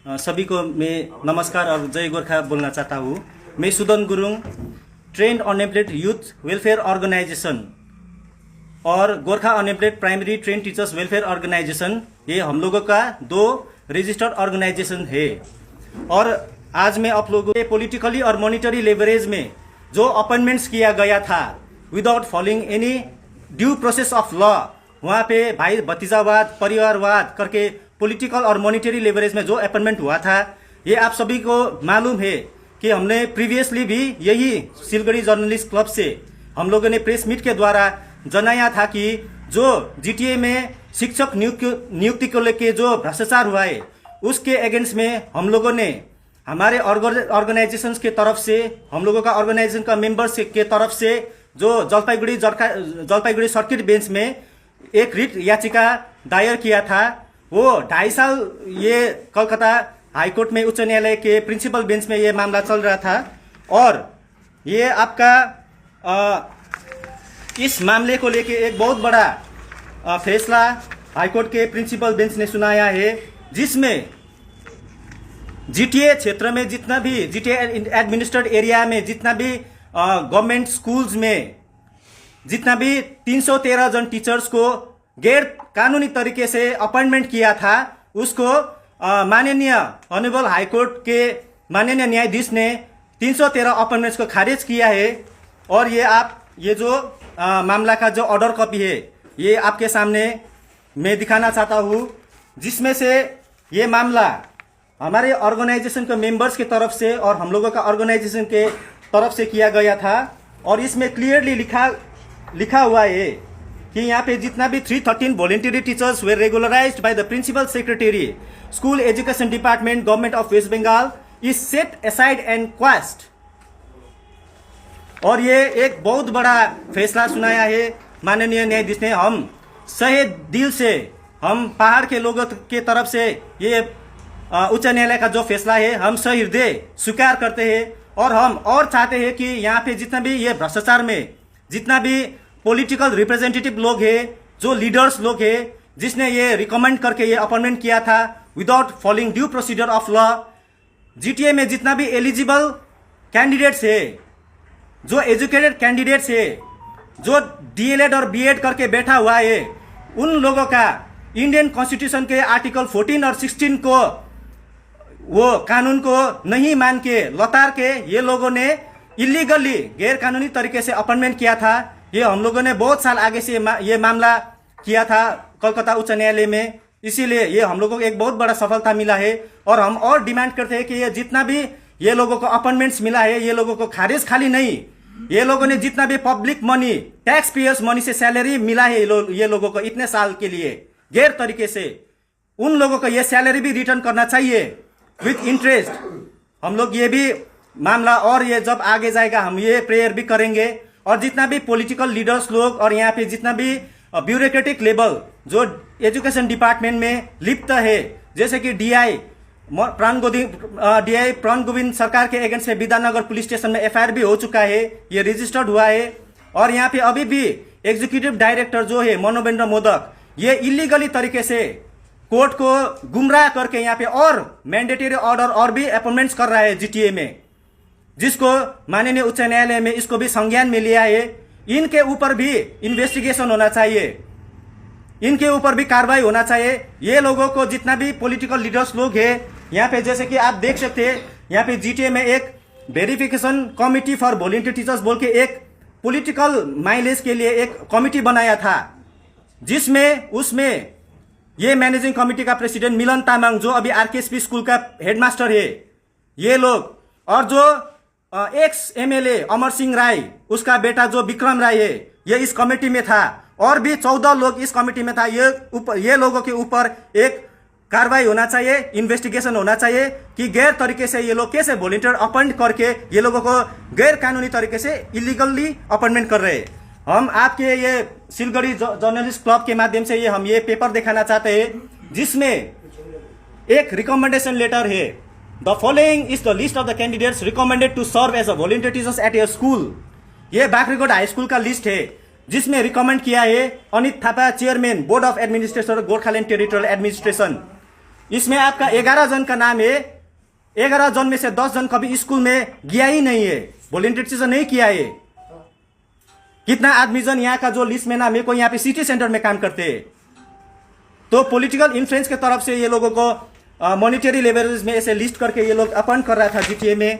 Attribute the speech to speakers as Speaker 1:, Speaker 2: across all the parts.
Speaker 1: सभी को मैं नमस्कार और जय गोरखा बोलना चाहता हूँ। मैं Sudan Gurung, trained unemployed youth welfare organisation और Gorkha unemployed primary trained teachers welfare organisation, ये हम लोगों का 2 रजिस्टर्ड ऑर्गेनाइजेशन है। और आज मैं आप लोगों के पॉलिटिकली और मॉनिटरी लेवरेज में जो अपॉइंटमेंट्स किया गया था without following any due process of law, वहाँ पे भाई भतीजावाद, परिवारवाद करके पॉलिटिकल और मॉनिटरी लेवरेज में जो अपॉइंटमेंट हुआ था, ये आप सभी को मालूम है कि हमने प्रीवियसली भी यही सिलगढ़ी जर्नलिस्ट क्लब से हम लोगों ने प्रेस मीट के द्वारा जनाया था कि जो जीटीए में शिक्षक नियुक्ति को लेके जो भ्रष्टाचार हुआ है उसके अगेंस्ट में हम लोगों ने हमारे ऑर्गेनाइजेशंस के तरफ से, हम लोगों का ऑर्गेनाइजेशन का मेंबर्स के तरफ से जो जलपाईगुड़ी सर्किट बेंच में एक रिट याचिका दायर किया था। वो 2.5 साल ये कलकत्ता हाईकोर्ट में उच्च न्यायालय के प्रिंसिपल बेंच में ये मामला चल रहा था और ये आपका इस मामले को लेके एक बहुत बड़ा फैसला हाईकोर्ट के प्रिंसिपल बेंच ने सुनाया है, जिसमें जीटीए क्षेत्र में जितना भी जीटीए एडमिनिस्ट्रेटेड एरिया में जितना भी गवर्नमेंट स्कूल्स में जितना भी 313 जन टीचर्स को गैर कानूनी तरीके से अपॉइंटमेंट किया था, उसको माननीय ऑनरेबल हाईकोर्ट के माननीय न्यायाधीश ने 313 अपॉइंटमेंट्स को खारिज किया है। और ये जो मामला का जो ऑर्डर कॉपी है ये आपके सामने मैं दिखाना चाहता हूँ, जिसमें से ये मामला हमारे ऑर्गेनाइजेशन के मेंबर्स की तरफ से और हम लोगों का ऑर्गेनाइजेशन के तरफ से किया गया था। और इसमें क्लियरली लिखा हुआ है कि यहाँ पे जितना भी 313 voluntary teachers were regularised by the principal secretary school education department government of waste Bengal is set aside and quashed. और ये एक बहुत बड़ा फैसला सुनाया है माननीय न्यायाधीश ने। हम सहे दिल से, हम पहाड़ के लोगों के तरफ से ये उच्च न्यायालय का जो फैसला है हम सहृदय स्वीकार करते हैं। और हम और चाहते हैं कि यहाँ पे जितना भी ये भ्रष्टाचार में जितना भी पॉलिटिकल रिप्रेजेंटेटिव लोग हैं, जो लीडर्स लोग हैं, जिसने ये रिकमेंड करके ये अपॉइंटमेंट किया था without following due procedure of law, GTA में जितना भी एलिजिबल कैंडिडेट्स है, जो एजुकेटेड कैंडिडेट्स है, जो डीएलएड और बीएड करके बैठा हुआ है, उन लोगों का इंडियन कॉन्स्टिट्यूशन के आर्टिकल 14 और 16 को वो कानून को नहीं मान के लतार के ये लोगों ने इलीगली गैर कानूनी तरीके से अपॉइंटमेंट किया था। ये हम लोगों ने बहुत साल आगे से ये मामला किया था कोलकाता उच्च न्यायालय में, इसीलिए ये हम लोगों को एक बहुत बड़ा सफलता मिला है। और हम और डिमांड करते हैं कि ये जितना भी ये लोगों को अपॉइंटमेंट्स मिला है, ये लोगों को खारिज खाली नहीं, ये लोगों ने जितना भी public money, tax payers money से सैलरी मिला है ये लोगों को इतने साल के लिए गैर तरीके से, उन लोगों को ये सैलरी भी रिटर्न करना चाहिए विथ इंटरेस्ट। हम लोग ये भी मामला और ये जब आगे जाएगा हम ये प्रेयर भी करेंगे। और जितना भी पॉलिटिकल लीडर्स लोग और यहाँ पे जितना भी ब्यूरोक्रेटिक लेवल जो एजुकेशन डिपार्टमेंट में लिप्त है, जैसे कि डीआई प्राण गोविंद सरकार के अगेंस्ट में विद्यानगर पुलिस स्टेशन में एफआईआर भी हो चुका है, ये रजिस्टर्ड हुआ है। और यहाँ पे अभी भी एग्जीक्यूटिव डायरेक्टर जो है मनोवेंद्र मोदक, ये इलीगली तरीके से कोर्ट को गुमराह करके यहाँ पे और मैंडेटरी ऑर्डर और भी अपॉइंटमेंट्स कर रहा है जीटीए में, जिसको माननीय उच्च न्यायालय में इसको भी संज्ञान में लिया है। इनके ऊपर भी इन्वेस्टिगेशन होना चाहिए, इनके ऊपर भी कार्रवाई होना चाहिए। ये लोगों को जितना भी पॉलिटिकल लीडर्स लोग हैं यहाँ पे, जैसे कि आप देख सकते हैं यहाँ पे जीटीए में एक verification committee for voluntary teachers बोल के एक पॉलिटिकल माइलेज के लिए एक कमिटी बनाया था, जिसमें उसमें ये मैनेजिंग कमिटी का प्रेसिडेंट मिलन तामाङ जो अभी आरकेएसपी स्कूल का हेडमास्टर है, ये लोग, और जो एक्स एमएलए अमर सिंह राय उसका बेटा जो विक्रम राय है, ये इस कमेटी में था। और भी 14 लोग इस कमेटी में था। ये लोगों के ऊपर एक कार्रवाई होना चाहिए, इन्वेस्टिगेशन होना चाहिए कि गैर तरीके से ये लोग कैसे वॉलंटियर अपॉइंट करके ये लोगों को गैर कानूनी तरीके से इलीगली अपॉइंटमेंट कर रहे हैं। हम आपके ये सिलगढ़ी जर्नलिस्ट क्लब के माध्यम से हम ये पेपर दिखाना चाहते हैं, जिसमें एक रिकमेंडेशन लेटर है। The following is the list of the candidates recommended to serve as a volunteer teachers at your school. ये बाखरीकोट हाई स्कूल का लिस्ट है, जिसमें रिकमेंड किया है Anit Thapa, chairman board of administration Gorkhaland territorial administration. इसमें आपका 11 जन का नाम है। 11 जन में से 10 जन कभी स्कूल में गया ही नहीं है, वॉलंटियरिज्म नहीं किया है। कितना आदमी जन यहाँ का जो लिस्ट में नाम है कोई यहाँ पे सिटी सेंटर में काम करते हैं। तो पॉलिटिकल इन्फ्लुएंस के तरफ से ये लोगों को मॉनिटरी लेवरेज में ऐसे लिस्ट करके ये लोग अपॉइंट कर रहा था जीटीए में।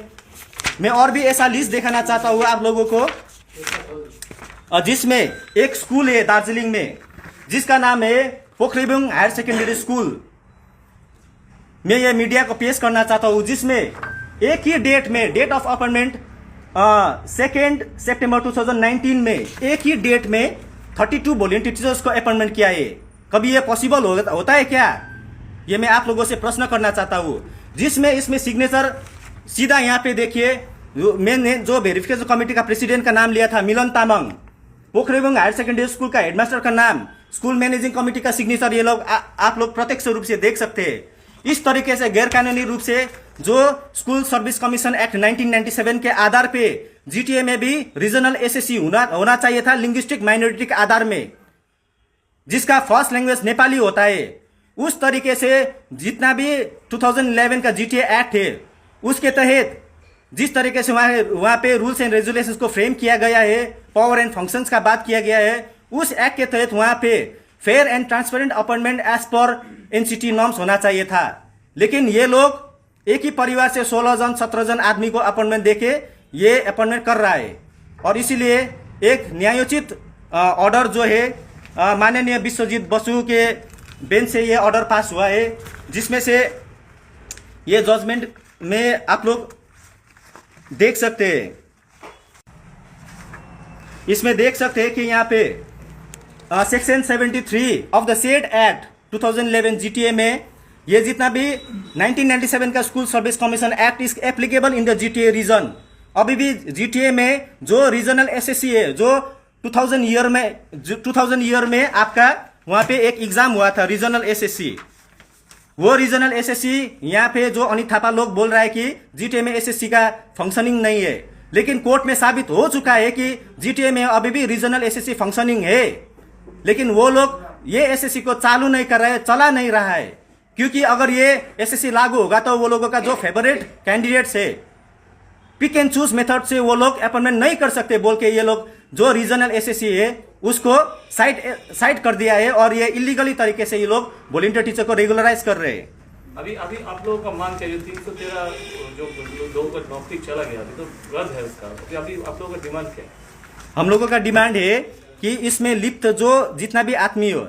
Speaker 1: मैं और भी ऐसा लिस्ट दिखाना चाहता हूँ आप लोगों को, जिसमें एक स्कूल है दार्जिलिंग में जिसका नाम है पोखरेबुङ हायर सेकेंडरी स्कूल। मैं ये मीडिया को पेश करना चाहता हूँ, जिसमें एक ही डेट में, डेट ऑफ अपॉइंटमेंट 2 सितंबर 2019 में एक ही डेट में 32 वॉलंटियर टीचर्स को अपॉइंटमेंट किया है। कभी ये पॉसिबल होता है क्या? ये मैं आप लोगों से प्रश्न करना चाहता हूँ। जिसमें इसमें सिग्नेचर सीधा यहाँ पे देखिए, मैंने जो वेरिफिकेशन कमेटी का प्रेसिडेंट का नाम लिया था मिलन Tamang, Pokhrebung higher secondary school का हेडमास्टर का नाम, स्कूल मैनेजिंग कमेटी का सिग्नेचर, ये लोग आप लोग प्रत्यक्ष रूप से देख सकते हैं। इस तरीके से गैरकानूनी रूप से जो स्कूल सर्विस कमीशन एक्ट 1997 के आधार पे जीटीए में भी रीजनल एसएससी होना चाहिए था लिंग्विस्टिक माइनॉरिटी के आधार में, जिसका फर्स्ट लैंग्वेज नेपाली होता है। उस तरीके से जितना भी 2011 का जीटीए एक्ट है उसके तहत जिस तरीके से वहां पे रूल्स एंड रेजुलेशंस को फ्रेम किया गया है, पावर एंड फंक्शंस का बात किया गया है, उस एक्ट के तहत वहां पे fair and transparent appointment as per NCT norms होना चाहिए था। लेकिन ये लोग एक ही परिवार से 16 जन 17 जन आदमी को अपॉइंटमेंट देके ये अपॉइंटमेंट कर रहा है। और इसीलिए एक न्यायोचित ऑर्डर जो है माननीय विश्वजीत बसु के बेंच से ये ऑर्डर पास हुआ है, जिसमें से ये जजमेंट में आप लोग देख सकते हैं। इसमें देख सकते हैं कि यहाँ पे section 73 of the said act 2011 GTA में ये जितना भी 1997 का school service commission act is applicable in the GTA region. अभी भी जीटीए में जो रीजनल एसएससी है, जो 2000 ईयर में आपका वहां पे एक एग्जाम हुआ था रीजनल एसएससी, वो रीजनल एसएससी यहाँ पे जो अनित थापा लोग बोल रहा है कि जीटीए में एसएससी का फंक्शनिंग नहीं है, लेकिन कोर्ट में साबित हो चुका है कि जीटीए में अभी भी रीजनल एसएससी फंक्शनिंग है। लेकिन वो लोग ये एसएससी को चालू नहीं कर रहे हैं, चला नहीं रहा है, क्योंकि अगर ये एसएससी लागू होगा तो वो लोगों का जो फेवरेट कैंडिडेट्स है पिक एंड चूज मेथड से वो लोग अपॉइंटमेंट नहीं कर सकते बोल के ये लोग जो रीजनल एसएससी है उसको साइड कर दिया है और ये इलीगली तरीके से ये लोग वॉलंटियर टीचर को रेगुलराइज कर रहे हैं।
Speaker 2: अभी आप लोगों का मांग चाहिए 313 जो लोगों का नौकरी चला गया अभी तो रद्द है उसका, अभी आप लोगों का डिमांड क्या है?
Speaker 1: हम लोगों का डिमांड है कि इसमें लिप्त जो जितना भी आदमी हो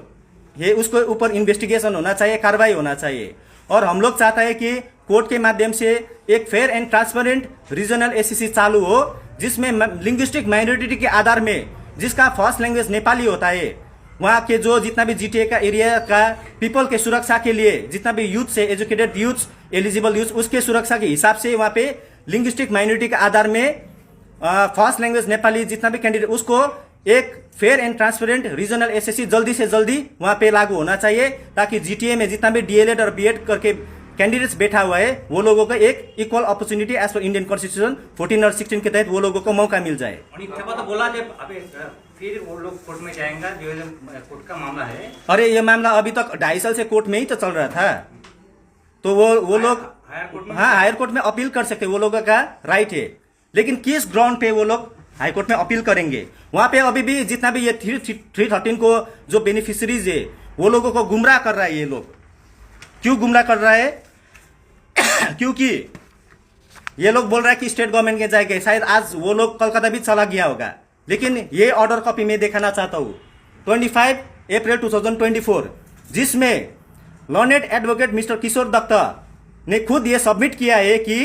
Speaker 1: ये उसको ऊपर इन्वेस्टिगेशन होना चाहिए, कार्रवाई होना चाहिए। और हम लोग चाहता है कि कोर्ट के माध्यम से एक fair and transparent regional SSC चालू हो, जिसमें लिंग्विस्टिक माइनॉरिटी के आधार में जिसका फर्स्ट लैंग्वेज नेपाली होता है, वहाँ के जो जितना भी जीटीए का एरिया का पीपल के सुरक्षा के लिए जितना भी यूथ से एजुकेटेड यूथ, एलिजिबल यूथ, उसके सुरक्षा के हिसाब से वहाँ पे लिंग्विस्टिक माइनॉरिटी के आधार में फर्स्ट लैंग्वेज नेपाली जितना भी कैंडिडेट उसको एक fair and transparent regional SSC जल्दी से जल्दी वहाँ पे लागू होना चाहिए, ताकि जीटीए में जितना भी डीएलएड और बीएड करके कैंडिडेट्स बैठा हुआ है वो लोगों को एक equal opportunity as per Indian constitution 14 और 16 के तहत वो लोगों को मौका मिल जाए।
Speaker 3: तो बोला फिर वो लोग कोर्ट में जाएंगे, जो कोर्ट का मामला है।
Speaker 1: अरे ये मामला अभी तक 2.5 साल से कोर्ट में ही तो चल रहा था, तो वो लोग हायर कोर्ट में अपील कर सकते, वो लोगों का राइट है। लेकिन किस ग्राउंड पे वो लोग हाई कोर्ट में अपील करेंगे? वहां पे अभी भी जितना भी ये 313 को जो बेनिफिशरीज है वो लोगों को गुमराह कर रहा है। ये लोग क्यों गुमराह कर रहा है? क्योंकि ये लोग बोल रहा है कि स्टेट गवर्नमेंट के जाएंगे, शायद आज वो लोग कलकत्ता भी चला गया होगा। लेकिन ये ऑर्डर कॉपी में दिखाना चाहता हूँ 25 अप्रैल 2024, जिसमें learned advocate mister Kishore Dutt ने खुद ये सबमिट किया है कि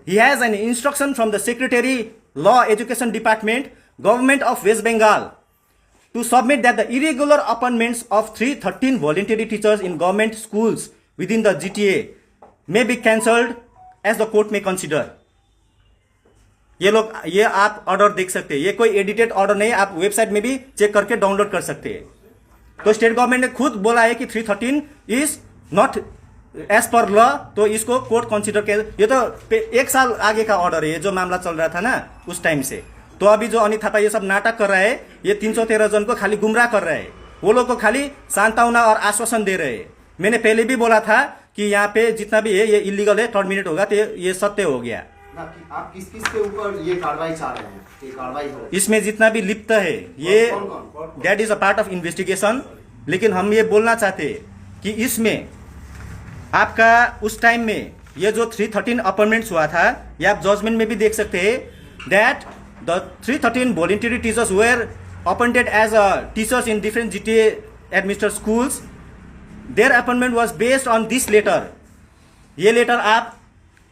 Speaker 1: he has an instruction from the secretary law education department government of waste Bengal to submit that the irregular appointments of 313 voluntary teachers in government schools within the GTA may be cancelled as the court may consider। ये आप order देख सकते हैं, ये कोई edited order नहीं, आप website में भी चेक करके डाउनलोड कर सकते हैं। तो स्टेट गवर्नमेंट ने खुद बोला है कि 313 is not as per law, तो इसको कोर्ट कंसिडर कर। ये तो 1 साल आगे का ऑर्डर है, जो मामला चल रहा था ना उस टाइम से। तो अभी जो अनित थापा ये सब नाटक कर रहा है, ये 313 जन को खाली गुमराह कर रहा है, वो लोग को खाली सांत्वना और आश्वासन दे रहे हैं। मैंने पहले भी बोला था कि यहाँ पे जितना भी है ये इलीगल है, टर्मिनेट होगा, तो ये सत्य हो गया।
Speaker 4: ना कि आप किस किस के ऊपर ये कार्रवाई चाह रहे हैं, ये कार्रवाई हो?
Speaker 1: इसमें जितना भी लिप्त है ये
Speaker 4: कौन?
Speaker 1: That is a part of investigation. लेकिन हम ये बोलना चाहते हैं कि इसमें आपका उस टाइम में ये जो 313 अपॉइंटमेंट्स हुआ था, ये आप जजमेंट में भी देख सकते हैं that the 313 voluntary teachers were appointed as teachers in different GTA administered schools. Their appointment was based on this letter. ये लेटर आप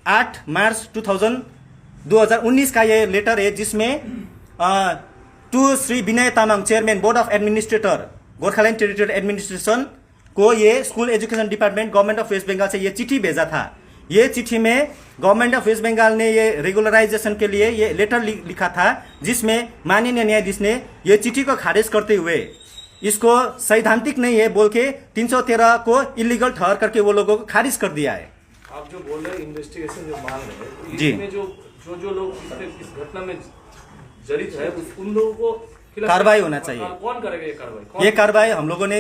Speaker 1: 8 मार्च 2019 का ये लेटर है, जिसमें to Shri Vinay Tamang, chairman board of administrator Gorkhaland territorial administration को ये school education department government of waste Bengal से ये चिट्ठी भेजा था। ये चिट्ठी में गवर्नमेंट ऑफ वेस्ट बंगाल ने ये रेगुलराइजेशन के लिए ये लेटर लिखा था, जिसमें माननीय न्यायाधीश ने ये चिट्ठी को खारिज करते हुए इसको सैद्धांतिक नहीं है बोल के 313 को इलीगल ठहर करके वो लोगों को खारिज कर दिया है।
Speaker 2: आप जो बोल रहे हैं इन्वेस्टिगेशन जो मांग रहे हैं,
Speaker 1: जी।
Speaker 2: इसमें जो लोग इस घटना में जड़ित है उन लोगों को खिलाफ
Speaker 1: कार्रवाई होना चाहिए।
Speaker 2: कौन करेगा ये कार्रवाई?
Speaker 1: ये कार्रवाई हम लोगों ने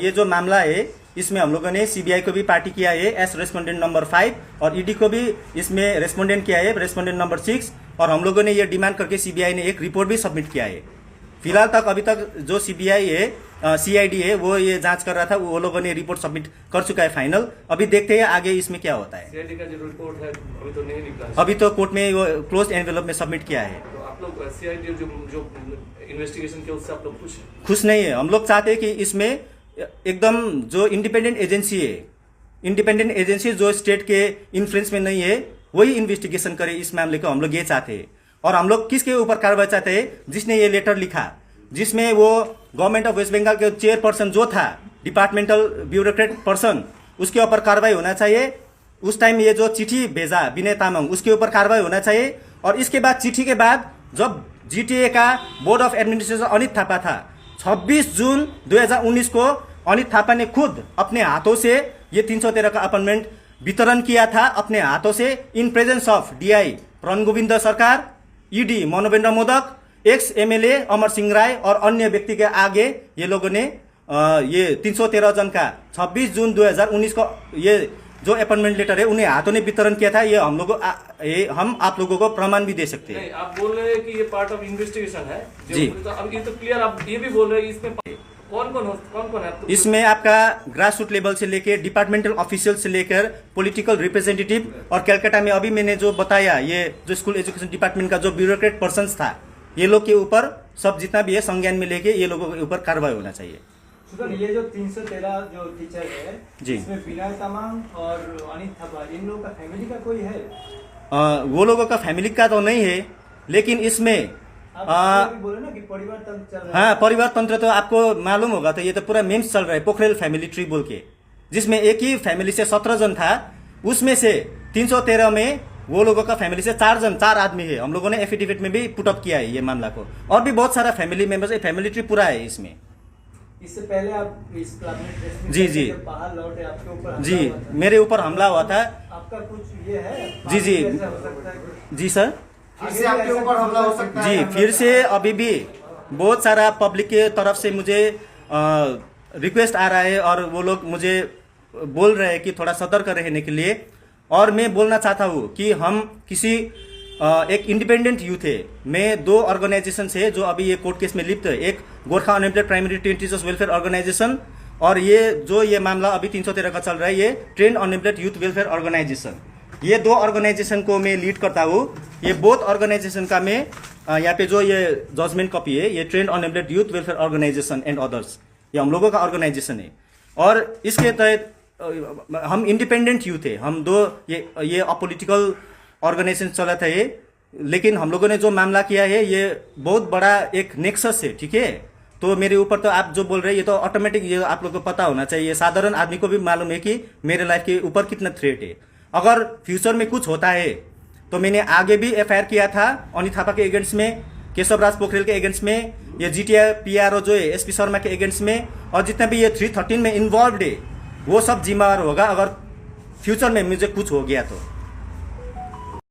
Speaker 1: ये जो मामला है इसमें हम लोगों ने CBI को भी पार्टी किया है एस रेस्पोंडेंट नंबर 5 और ED को भी इसमें रेस्पोंडेंट किया है रेस्पोंडेंट नंबर 6 और हम लोगों ने ये डिमांड करके CBI ने एक रिपोर्ट भी सबमिट किया है। फिलहाल तक अभी तक जो CBI है CID है वो ये जांच कर रहा था, वो लोगों ने रिपोर्ट सबमिट कर चुका है फाइनल। अभी देखते हैं आगे इसमें क्या होता है।
Speaker 2: CID का जो रिपोर्ट है अभी तो नहीं निकला है।
Speaker 1: अभी तो कोर्ट में वो क्लोज एनवेलप में सबमिट किया है।
Speaker 2: तो आप लोग CID जो इन्वेस्टिगेशन के उससे आप लोग
Speaker 1: खुश नहीं है। हम लोग चाहते हैं कि इसमें एकदम जो इंडिपेंडेंट एजेंसी है, इंडिपेंडेंट एजेंसी जो स्टेट के इन्फ्लुएंस में नहीं है, वही इन्वेस्टिगेशन करे इस मामले को। हम लोग ये चाहते हैं। और हम लोग किसके ऊपर कार्रवाई चाहते हैं? जिसने ये लेटर लिखा, जिसमें वो गवर्नमेंट ऑफ वेस्ट बंगाल के चेयरपर्सन जो था, डिपार्टमेंटल ब्यूरोक्रेट पर्सन, उसके ऊपर कार्रवाई होना चाहिए। उस टाइम ये जो चिट्ठी भेजा विनय तामाङ, उसके ऊपर कार्रवाई होना चाहिए। और इसके बाद चिट्ठी के बाद जब GTA का board of administration Anit Thapa था, 26 जून 2019 को अनित थापा ने खुद अपने हाथों से ये 313 का अपॉइंटमेंट वितरण किया था, अपने हाथों से, इन प्रेजेंस ऑफ DI रणगोविंद सरकार, ED मनोवेंद्र modak, x MLA Amar Singh राय और अन्य व्यक्ति के आगे ये लोगों ने ये 313 जन का 26 जून 2019 को ये जो अपॉइंटमेंट लेटर है उन्हें हाथों ने वितरण किया था। ये हम आप लोगों को प्रमाण भी दे सकते हैं।
Speaker 2: नहीं, आप बोल रहे हैं कि ये पार्ट ऑफ इन्वेस्टिगेशन है
Speaker 1: जी।
Speaker 2: तो अब ये तो क्लियर, आप ये भी बोल रहे हैं इसमें कौन है?
Speaker 1: इसमें आपका ग्रास रूट लेवल से लेकर डिपार्टमेंटल ऑफिशियल से लेकर पॉलिटिकल रिप्रेजेंटेटिव और कलकत्ता में अभी मैंने जो बताया ये जो स्कूल एजुकेशन डिपार्टमेंट का जो ब्यूरोक्रेट पर्सन्स था, ये लोग के ऊपर सब जितना भी है संज्ञान में लेके ये लोगों के ऊपर कार्रवाई होना चाहिए।
Speaker 5: ये जो 313 जो टीचर है
Speaker 1: जी,
Speaker 5: इसमें विनय तामाङ और अनित थापा, इन लोगों का फैमिली का कोई है?
Speaker 1: वो लोगों का फैमिली का तो नहीं है, लेकिन इसमें
Speaker 5: आप बोले ना कि परिवार तंत्र चल रहा है।
Speaker 1: हाँ, परिवार तंत्र तो आपको मालूम होगा, तो ये तो पूरा मेम्स चल रहा है पोखरेल फैमिली ट्री बोल के, जिसमें एक ही फैमिली से 17 जन था। उसमें से 313 में वो लोगों का फैमिली से 4 आदमी है। हम लोगों ने एफिडेविट में भी पुटअप किया है ये मामला को, और भी बहुत सारा फैमिली मेंबर्स है। फैमिली ट्री पूरा है इसमें।
Speaker 5: इससे पहले आप इस कैबिनेट
Speaker 1: जी
Speaker 5: बाहर लौटे, आपके ऊपर
Speaker 1: जी मेरे ऊपर हमला हुआ था।
Speaker 5: आपका कुछ ये है?
Speaker 1: जी
Speaker 5: ऐसा हो सकता है?
Speaker 1: जी सर,
Speaker 4: फिर से आपके ऊपर हमला हो सकता है?
Speaker 1: जी फिर से अभी भी बहुत सारा पब्लिक के तरफ से मुझे रिक्वेस्ट आ रहा है और वो लोग मुझे बोल रहे हैं कि थोड़ा सतर्क रहने के लिए। और मैं बोलना चाहता हूँ कि हम किसी एक इंडिपेंडेंट यूथ है। मैं 2 ऑर्गेनाइजेशन है जो अभी ये कोर्ट केस में लिप्त है, एक Gorkha unemployed primary trained teachers welfare organisation और ये मामला अभी 313 का चल रहा है, ये trained unemployed youth welfare organisation. ये 2 ऑर्गेनाइजेशन को मैं लीड करता हूँ। ये बोथ ऑर्गेनाइजेशन का मैं यहाँ पे जो ये जजमेंट कॉपी है, ये trained unemployed youth welfare organisation and others, ये हम लोगों का ऑर्गेनाइजेशन है। और इसके तहत हम इंडिपेंडेंट यूथ है। हम 2 ये अपोलिटिकल ऑर्गेनाइजेशन चला था ये, लेकिन हम लोगों ने जो मामला किया है ये बहुत बड़ा एक नेक्सस है, ठीक है। तो मेरे ऊपर तो आप जो बोल रहे हैं ये तो ऑटोमेटिक, ये आप लोग को पता होना चाहिए, साधारण आदमी को भी मालूम है कि मेरे लाइफ के ऊपर कितना थ्रेट है। अगर फ्यूचर में कुछ होता है तो मैंने आगे भी FIR किया था अनित थापा के अगेंस्ट में, केशव राज पोखरेल के अगेंस्ट में, ये GTA PRO जो है SP शर्मा के अगेंस्ट में, और जितना भी ये 313 में इन्वॉल्व है वो सब जिम्मेवार होगा अगर फ्यूचर में मुझे कुछ हो गया तो।